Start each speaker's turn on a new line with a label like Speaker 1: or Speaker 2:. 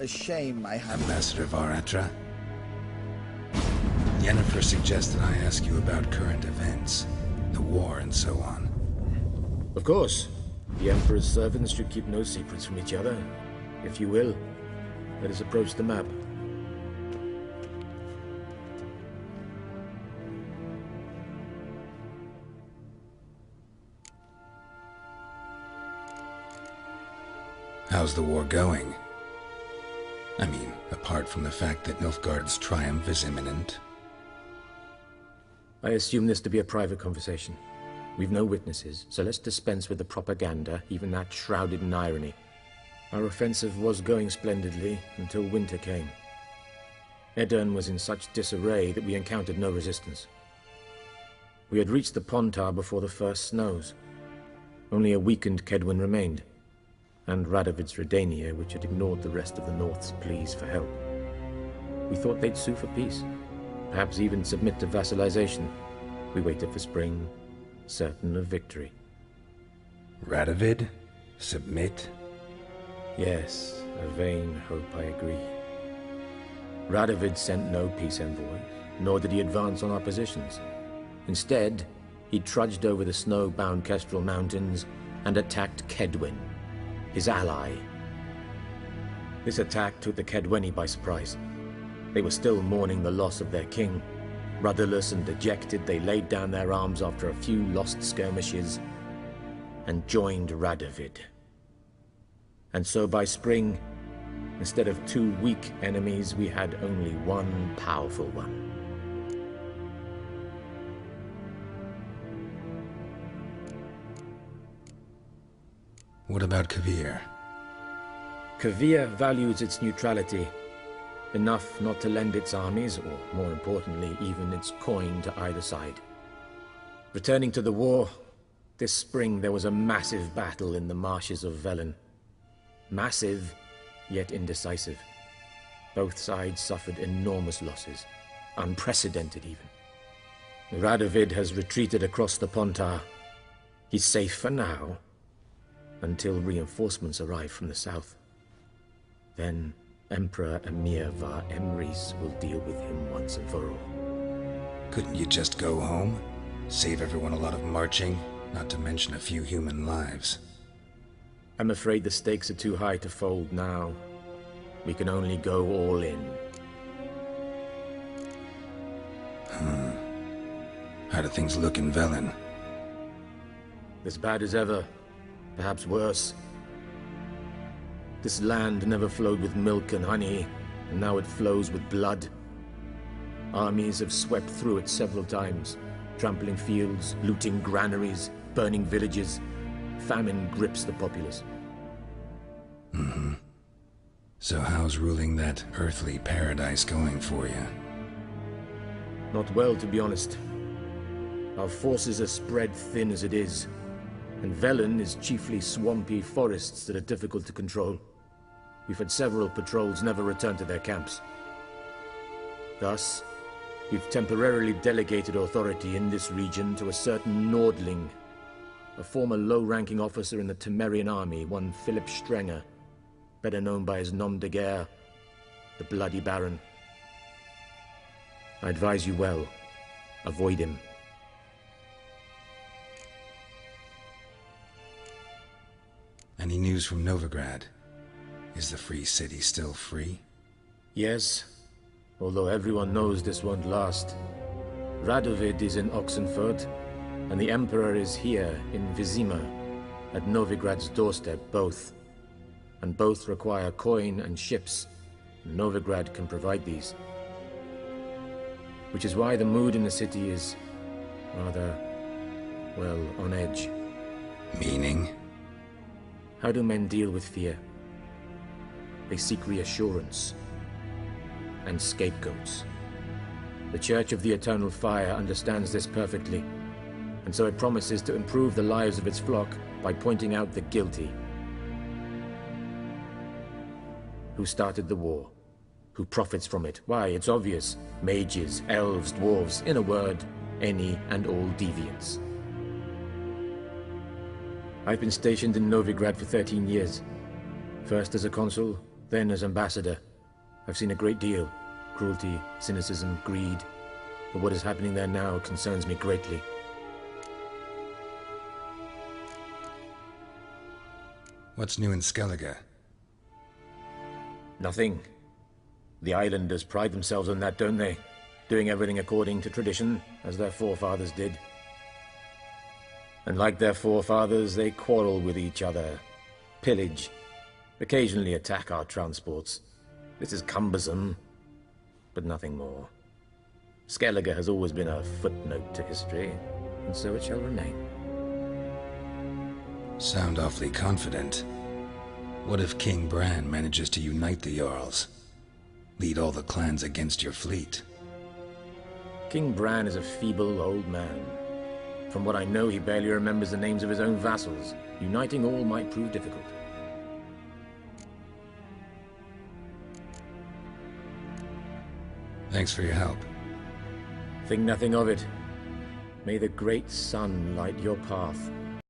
Speaker 1: a shame I have...
Speaker 2: Ambassador Varatra? Yennefer suggested I ask you about current events, the war and so on.
Speaker 3: Of course. The Emperor's servants should keep no secrets from each other. If you will, let us approach the map.
Speaker 2: How's the war going? I mean, apart from the fact that Nilfgaard's triumph is imminent.
Speaker 3: I assume this to be a private conversation. We've no witnesses, so let's dispense with the propaganda, even that shrouded in irony. Our offensive was going splendidly until winter came. Edirn was in such disarray that we encountered no resistance. We had reached the Pontar before the first snows. Only a weakened Kedwen remained, and Radovid's Redania, which had ignored the rest of the North's pleas for help. We thought they'd sue for peace, perhaps even submit to vassalization. We waited for spring, certain of victory.
Speaker 2: Radovid? Submit?
Speaker 3: Yes, a vain hope, I agree. Radovid sent no peace envoys, nor did he advance on our positions. Instead, he trudged over the snow-bound Kestrel Mountains and attacked Kedwen, his ally. This attack took the Kedweni by surprise. They were still mourning the loss of their king. Rudderless and dejected, they laid down their arms after a few lost skirmishes and joined Radovid. And so by spring, instead of 2 weak enemies, we had only one powerful one.
Speaker 2: What about Kavir?
Speaker 3: Kavir values its neutrality, enough not to lend its armies, or more importantly, even its coin to either side. Returning to the war, this spring there was a massive battle in the marshes of Velen. Massive, yet indecisive. Both sides suffered enormous losses, unprecedented even. Radovid has retreated across the Pontar. He's safe for now, until reinforcements arrive from the south. Then Emperor Emir Var Emrys will deal with him once and for all.
Speaker 2: Couldn't you just go home? Save everyone a lot of marching, not to mention a few human lives.
Speaker 3: I'm afraid the stakes are too high to fold now. We can only go all in.
Speaker 2: How do things look in Velen?
Speaker 3: As bad as ever, perhaps worse. This land never flowed with milk and honey, and now it flows with blood. Armies have swept through it several times, trampling fields, looting granaries, burning villages. Famine grips the populace.
Speaker 2: So how's ruling that earthly paradise going for you?
Speaker 3: Not well, to be honest. Our forces are spread thin as it is, and Velen is chiefly swampy forests that are difficult to control. We've had several patrols never return to their camps. Thus, we've temporarily delegated authority in this region to a certain Nordling, a former low-ranking officer in the Temerian army, one Philip Strenger, better known by his nom de guerre, the Bloody Baron. I advise you well, avoid him.
Speaker 2: Any news from Novigrad? Is the free city still free?
Speaker 3: Yes, although everyone knows this won't last. Radovid is in Oxenfurt, and the Emperor is here in Vizima, at Novigrad's doorstep, both. And both require coin and ships. Novigrad can provide these. Which is why the mood in the city is rather, well, on edge.
Speaker 2: Meaning?
Speaker 3: How do men deal with fear? They seek reassurance and scapegoats. The Church of the Eternal Fire understands this perfectly, and so it promises to improve the lives of its flock by pointing out the guilty. Who started the war? Who profits from it? Why, it's obvious. Mages, elves, dwarves, in a word, any and all deviants. I've been stationed in Novigrad for 13 years. First as a consul, Then as ambassador, I've seen a great deal. Cruelty, cynicism, greed. But what is happening there now concerns me greatly.
Speaker 2: What's new in Skellige?
Speaker 3: Nothing. The islanders pride themselves on that, don't they? Doing everything according to tradition, as their forefathers did. And like their forefathers, they quarrel with each other, pillage, occasionally attack our transports. This is cumbersome, but nothing more. Skellige has always been a footnote to history, and so it shall remain.
Speaker 2: Sound awfully confident. What if King Bran manages to unite the Jarls? Lead all the clans against your fleet?
Speaker 3: King Bran is a feeble old man. From what I know, he barely remembers the names of his own vassals. Uniting all might prove difficult.
Speaker 2: Thanks for your help.
Speaker 3: Think nothing of it. May the great sun light your path.